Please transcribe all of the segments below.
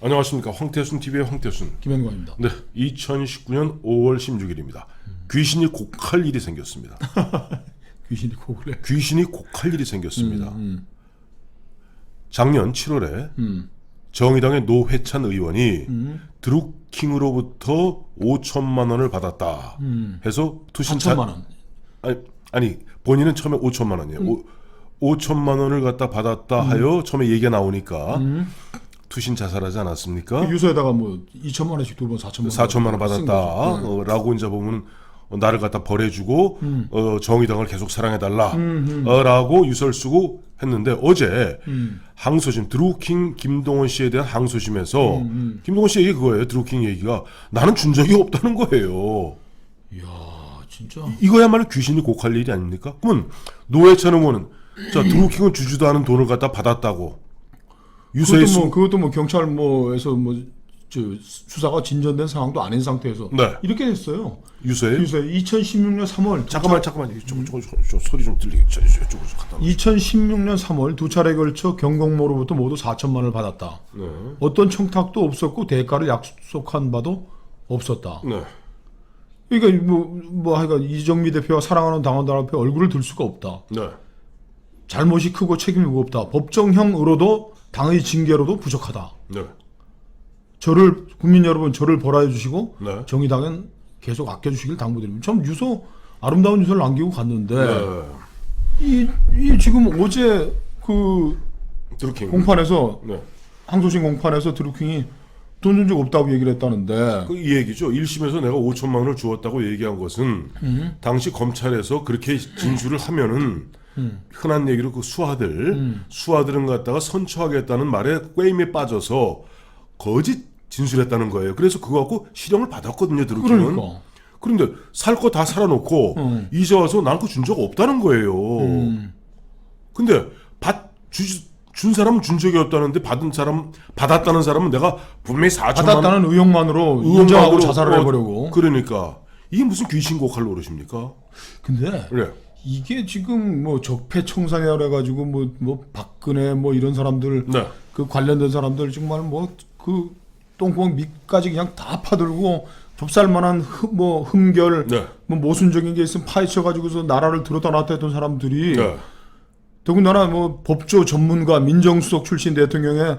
안녕하십니까. 황태순TV의 황태순 김현광입니다. 네, 2019년 5월 16일입니다. 귀신이 곡할 일이 생겼습니다. 귀신이 곡을 해. 귀신이 곡할 일이 생겼습니다. 작년 7월에 정의당의 노회찬 의원이 드루킹으로부터 5천만 원을 받았다 해서 투신 4천만 원. 아니 본인은 처음에 5천만 원이에요. 5천만 원을 갖다 받았다 하여 처음에 얘기가 나오니까 투신 자살하지 않았습니까? 유서에다가 뭐 2천만 원씩 두 번 4천만 원 받았다 라고 이제 보면 나를 갖다 벌해주고 정의당을 계속 사랑해달라 라고 유서를 쓰고 했는데 어제 항소심 드루킹 김동원 씨에 대한 항소심에서 김동원 씨 얘기 그거예요. 드루킹 얘기가 나는 준 적이 없다는 거예요. 이야 진짜 이거야말로 귀신이 곡할 일이 아닙니까? 그러면 노회찬 의원은 자 드루킹은 주지도 않은 돈을 갖다 받았다고 유서에 그것도 뭐 경찰 뭐에서 뭐 저 수사가 진전된 상황도 아닌 상태에서 네. 이렇게 됐어요. 유서에 2016년 3월 잠깐만 이쪽 소리 좀 들리게 이쪽으로 갖다 2016년 3월 두 차례에 걸쳐 경공모로부터 모두 4천만 원을 받았다. 네. 어떤 청탁도 없었고 대가를 약속한 바도 없었다. 네. 그러니까 뭐 하여간 이정미 대표와 사랑하는 당원들 앞에 얼굴을 들 수가 없다. 네. 잘못이 크고 책임이 무겁다. 법정형으로도 당의 징계로도 부족하다. 네. 국민 여러분 저를 벌하여 주시고 네. 정의당은 계속 아껴주시길 당부드립니다. 참 아름다운 유서를 남기고 갔는데 네. 이 지금 어제 그 드루킹 공판에서 네. 항소심 공판에서 드루킹이 돈 준 적 없다고 얘기를 했다는데 이 얘기죠. 1심에서 내가 5천만 원을 주었다고 얘기한 것은 당시 검찰에서 그렇게 진술을 하면은 흔한 얘기로 그 수하들은 갖다가 선처하겠다는 말에 꾀임에 빠져서 거짓 진술했다는 거예요. 그래서 그거 갖고 실형을 받았거든요. 드루킹은. 그러니까. 그런데 살 거 다 살아놓고 이제 와서 난 그거 준 적 없다는 거예요. 근데 준 사람은 준 적이 없다는데 받았다는 사람은 내가 분명히 4천만 받았다는 의혹만으로 인정하고 자살을 해보려고. 그러니까 이게 무슨 귀신 곡할 노릇입니까? 근데 네. 이게 지금 뭐 적폐청산이라 해가지고 뭐 박근혜 뭐 이런 사람들 네. 그 관련된 사람들 정말 뭐 그 똥구멍 밑까지 그냥 다 파들고 좁쌀만한 흠결 네. 뭐 모순적인 게 있으면 파헤쳐가지고서 나라를 들었다 놨다 했던 사람들이 네. 더군다나 뭐 법조 전문가 민정수석 출신 대통령의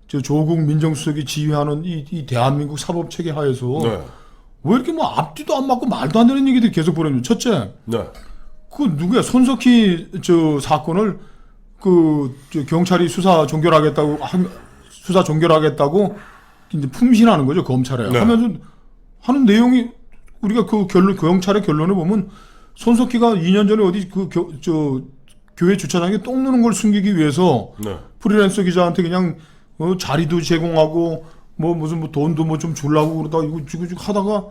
조국 민정수석이 지휘하는 이 대한민국 사법체계 하에서 네. 왜 이렇게 뭐 앞뒤도 안 맞고 말도 안 되는 얘기들이 계속 보내는 첫째 네. 그 누구야 손석희 사건을 경찰이 수사 종결하겠다고 이제 품신하는 거죠 검찰에. 네. 하면서 하는 내용이 우리가 그 경찰의 결론을 보면 손석희가 2년 전에 어디 교회 주차장에 똥 누는 걸 숨기기 위해서 네. 프리랜서 기자한테 그냥 자리도 제공하고 뭐 무슨 뭐 돈도 뭐 좀 주려고 그러다가 이거 지금 하다가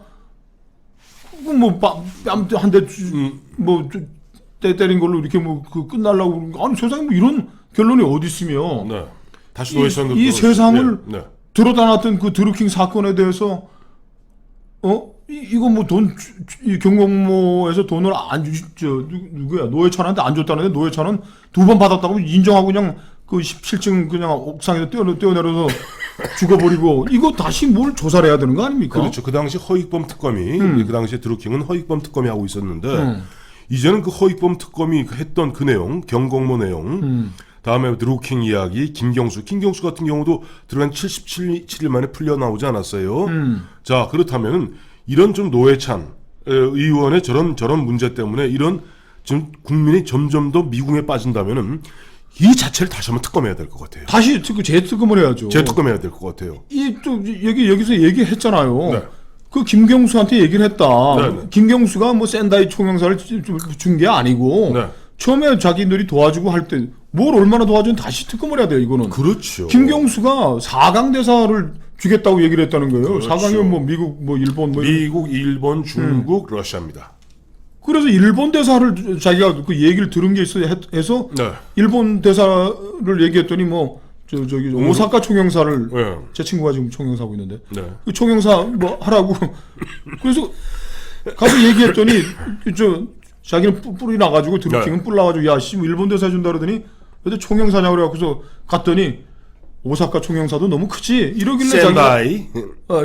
때 때린 걸로 이렇게 끝날라고 그러는 거. 아니 세상에 뭐 이런 결론이 어디 있으며 네. 다시 노회찬 이 세상을 네. 들어다 놨던 그 드루킹 사건에 대해서 이거 뭐 경공모에서 돈을 안 누구야 노회찬한테 안 줬다는데 노회찬은 2번 받았다고 인정하고 그냥 그 17층 그냥 옥상에서 뛰어내려서 죽어버리고 이거 다시 뭘 조사를 해야 되는 거 아닙니까? 그렇죠. 그 당시 허익범 특검이 그 당시에 드루킹은 허익범 특검이 하고 있었는데 이제는 그 허익범 특검이 했던 그 내용 경공모 내용 다음에 드루킹 이야기 김경수 같은 경우도 들어간 77일 만에 풀려 나오지 않았어요. 자 그렇다면은 이런 좀 노회찬 의원의 저런 문제 때문에 이런 지금 국민이 점점 더 미궁에 빠진다면은 이 자체를 다시 한번 특검해야 될 것 같아요. 다시 재특검을 해야죠. 재특검해야 될 것 같아요. 여기서 얘기했잖아요. 네. 그 김경수한테 얘기를 했다. 네. 김경수가 뭐 센다이 총영사를 준 게 아니고 네. 처음에 자기들이 도와주고 할 때 뭘 얼마나 도와주면 다시 특검을 해야 돼요. 이거는. 그렇죠. 김경수가 4강 대사를 주겠다고 얘기를 했다는 거예요. 그렇죠. 4강이면 뭐 미국, 뭐 일본, 미국, 일본, 중국, 러시아입니다. 그래서 일본 대사를 자기가 그 얘기를 들은 게 있어 해서 네. 일본 대사를 얘기했더니 뭐 오사카 총영사를 네. 제 친구가 지금 총영사하고 있는데 네. 그 총영사 뭐 하라고 그래서 가서 얘기했더니 자기는 뿔이 나가지고 드루킹은 뿔 나가지고 야 씨 일본 대사 준다 그러더니 근데 총영사냐 그래갖고서 갔더니 오사카 총영사도 너무 크지 이러길래 센다이.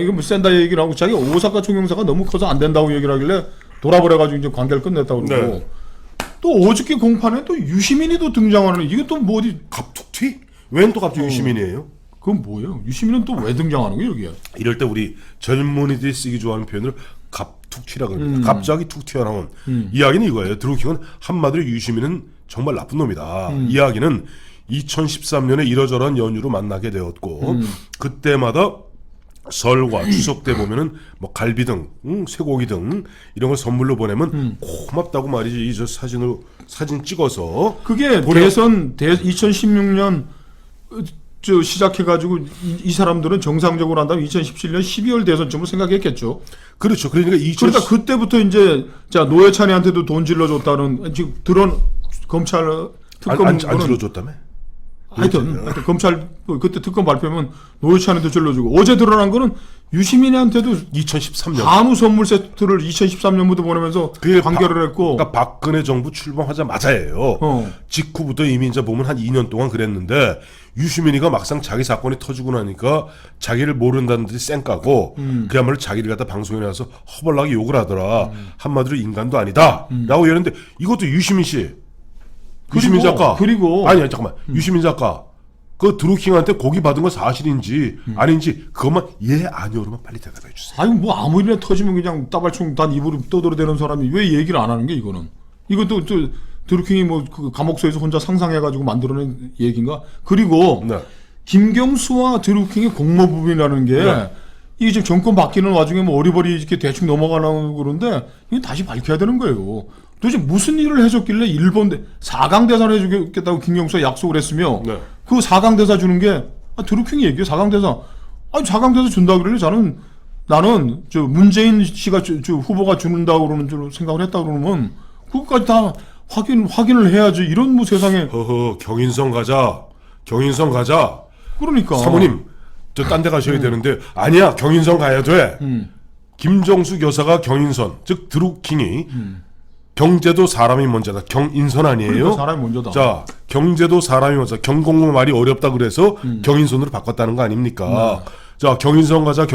이거 뭐 센다이 얘기를 하고 자기 오사카 총영사가 너무 커서 안 된다고 얘기를 하길래 돌아버려가지고 이제 관계를 끝냈다고 그러고 네. 또 어저께 공판에 또 유시민이 또 등장하는 이게 또 뭐 어디 갑툭튀? 웬 또 갑자기 유시민이에요? 그건 뭐예요? 유시민은 또 왜 등장하는 거예요 여기에? 이럴 때 우리 젊은이들이 쓰기 좋아하는 표현을 갑툭튀라고 합니다. 갑자기 툭 튀어나온 이야기는 이거예요. 드루킹은 한마디로 유시민은 정말 나쁜 놈이다. 이야기는 2013년에 이러저러한 연유로 만나게 되었고 그때마다 설과 추석 때 보면은 뭐 갈비 등, 쇠고기 등 이런 걸 선물로 보내면 고맙다고 말이지. 이 저 사진 찍어서 그게 대선 2016년 저 시작해가지고 이 사람들은 정상적으로 한다면 2017년 12월 대선쯤을 생각했겠죠. 그렇죠. 그러니까 그러니까 그때부터 이제 자 노회찬이한테도 돈 질러줬다는 지금 드러운 검찰 특검 안 들어줬다며? 하여튼 검찰 그때 특검 발표면 노회찬한테 질러주고 어제 드러난 거는 유시민한테도 2013년 한우 선물 세트를 2013년부터 보내면서 관계를 했고 그러니까 박근혜 정부 출범하자마자예요. 직후부터 이미 이제 보면 한 2년 동안 그랬는데 유시민이가 막상 자기 사건이 터지고 나니까 자기를 모른다는 듯이 쌩까고 그야말로 자기를 갖다 방송에 나와서 허벌나게 욕을 하더라. 한마디로 인간도 아니다 라고 이랬는데 이것도 유시민 씨 유시민 작가 그리고 아니 잠깐만 유시민 작가 그 드루킹한테 고기 받은 거 사실인지 아닌지 그것만 예 아니오로만 빨리 대답해 주세요. 아니 뭐 아무 일이나 터지면 그냥 따발총 단 입으로 떠들어대는 사람이 왜 얘기를 안 하는 게 이거는 이것도 또 드루킹이 뭐 그 감옥소에서 혼자 상상해가지고 만들어낸 얘기인가? 그리고 네. 김경수와 드루킹이 공모부분이라는 게 네. 이게 지금 정권 바뀌는 와중에 뭐 어리버리 이렇게 대충 넘어가려고 그러는데 이거 다시 밝혀야 되는 거예요. 도대체 무슨 일을 해줬길래 일본 4강 대사를 해주겠다고 김경수가 약속을 했으며 네. 그 4강 대사 주는 게 드루킹이 얘기해 4강 대사 아니 4강 대사 준다 그러길래 나는 저 문재인 씨가 저 후보가 준다고 그러는 줄 생각을 했다 그러면 그것까지 다 확인을 해야지 이런 뭐 세상에 허허 경인선 가자 그러니까 사모님 저 딴 데 가셔야 되는데 아니야 경인선 가야 돼. 김정숙 여사가 경인선 즉 드루킹이 경제도 사람이 먼저다. 경인선 아니에요? 그러니까 사람이 먼저다. 자, 경제도 사람이 먼저. 경공모 말이 어렵다 그래서 경인선으로 바꿨다는 거 아닙니까? 자, 경인선 가자.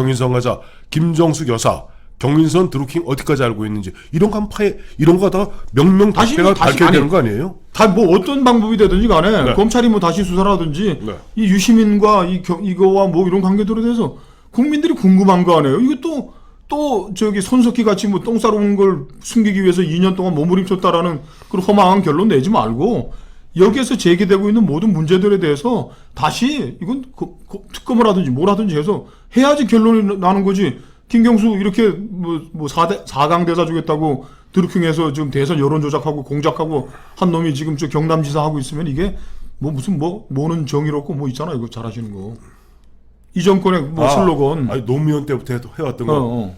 김정숙 여사, 경인선 드루킹 어디까지 알고 있는지 이런 거 이런 거 다 명명백백하게 밝혀야 되는 거 아니에요? 다 뭐 어떤 방법이 되든지 간에 네. 검찰이 뭐 다시 수사를 하든지 네. 이 유시민과 이거와 뭐 이런 관계들에 대해서 국민들이 궁금한 거 아니에요? 이거 또 저기 손석희 같이 뭐 똥 싸러 온 걸 숨기기 위해서 2년 동안 몸부림쳤다라는 그런 허망한 결론 내지 말고 여기에서 제기되고 있는 모든 문제들에 대해서 다시 이건 특검을 하든지 뭘 하든지 해서 해야지 결론이 나는 거지. 김경수 이렇게 뭐 4강 대사 주겠다고 드루킹에서 지금 대선 여론 조작하고 공작하고 한 놈이 지금 저 경남지사 하고 있으면 이게 뭐 무슨 뭐는 정의롭고 뭐 있잖아 이거 잘하시는 거. 이 정권의 뭐 슬로건. 아니 노무현 때부터 해왔던 거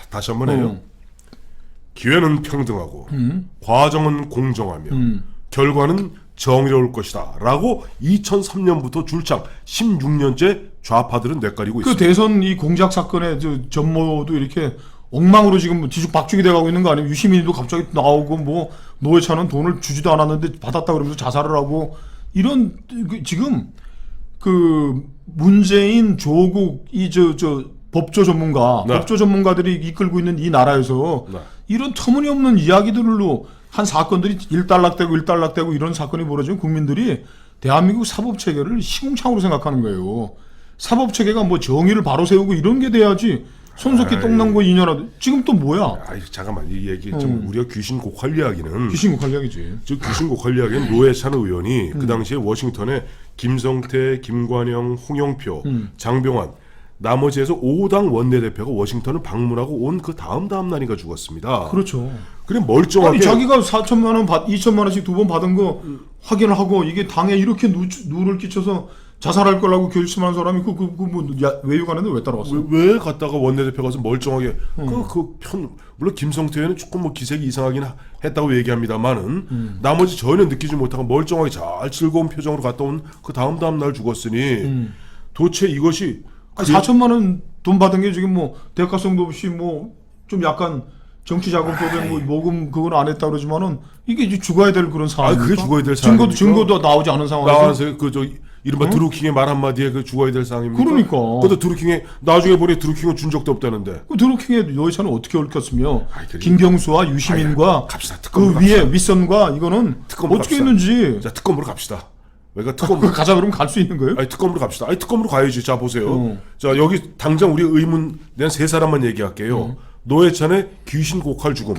다시 한번 해요. 기회는 평등하고 과정은 공정하며 결과는 정의로울 것이다 라고 2003년부터 줄창 16년째 좌파들은 뇌까리고 그 있습니다. 대선 이 공작 사건의 저 전모도 이렇게 엉망으로 지금 뒤죽박죽이 돼가고 있는 거 아니에요? 유시민도 갑자기 나오고 뭐 노회찬은 돈을 주지도 않았는데 받았다 그러면서 자살을 하고 이런 지금 그 문재인 조국 이 저 법조 전문가 네. 법조 전문가들이 이끌고 있는 이 나라에서 네. 이런 터무니없는 이야기들로 한 사건들이 일단락되고 이런 사건이 벌어지면 국민들이 대한민국 사법 체계를 시궁창으로 생각하는 거예요. 사법 체계가 뭐 정의를 바로 세우고 이런 게 돼야지. 손석희 똥난거 2년하도 지금 또 뭐야? 아이 잠깐만 이 얘기 좀 우리가 귀신 곡할 이야기는 귀신곡할 이야기지. 즉 귀신 곡할 이야기는 노회찬 의원이 그 당시에 워싱턴에 김성태, 김관영, 홍영표, 장병환 나머지에서 5당 원내대표가 워싱턴을 방문하고 온 그 다음 날인가 죽었습니다. 그렇죠. 그래 멀쩡하게 아니, 자기가 4천만 원, 2천만 원씩 2번 받은 거 확인을 하고 이게 당에 이렇게 누를 끼쳐서 자살할 거라고 결심한 사람이 뭐 외유관에는 왜 따라왔어요? 왜 갔다가 원내대표 가서 멀쩡하게 물론 김성태는 조금 뭐 기색이 이상하긴 했다고 얘기합니다만은 나머지 전혀 느끼지 못하고 멀쩡하게 잘 즐거운 표정으로 갔다 온 그 다음 날 죽었으니 도대체 이것이 4천만 원 돈 받은 게 지금 뭐 대가성도 없이 뭐 좀 약간 정치자금법에 뭐 모금 그건 안 했다 그러지만은 이게 이제 죽어야 될 그런 상황. 그게 죽어야 될 상황이니까. 증거도 나오지 않은 상황에서. 나와서 이른바 드루킹의 말 한마디에 그 죽어야 될 상황입니까? 그러니까. 그것도 드루킹의 나중에 보니 드루킹은 준 적도 없다는데. 그 드루킹의 노회찬은 어떻게 얽혔으며 아이, 그러니까. 김경수와 유시민과 갑시다. 그 특검으로 위에 갑시다. 윗선과 이거는 특검으로 어떻게 갑시다. 했는지. 자, 특검으로 갑시다. 그러니까 그거 특검 가자 그러면 갈 수 있는 거예요? 아니 특검으로 갑시다. 아니 특검으로 가야지. 자 보세요. 자 여기 당장 우리 의문 낸 세 사람만 얘기할게요. 노회찬의 귀신 고칼 죽음.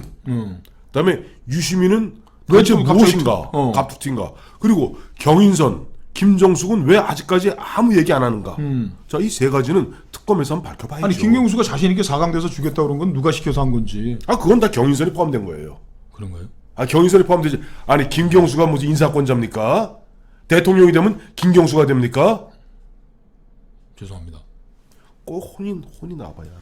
그다음에 유시민은 도대체 갑자기 무엇인가? 갑툭튀인가? 그리고 경인선, 김정숙은 왜 아직까지 아무 얘기 안 하는가? 자 이 세 가지는 특검에서 한번 밝혀봐야죠. 아니 김경수가 자신 있게 4강돼서 주겠다 그런 건 누가 시켜서 한 건지. 아 그건 다 경인선에 포함된 거예요. 그런가요? 아 경인선에 포함되지. 아니 김경수가 무슨 인사권자입니까? 대통령이 되면 김경수가 됩니까? 죄송합니다. 꼭 혼이 나와봐야 알아.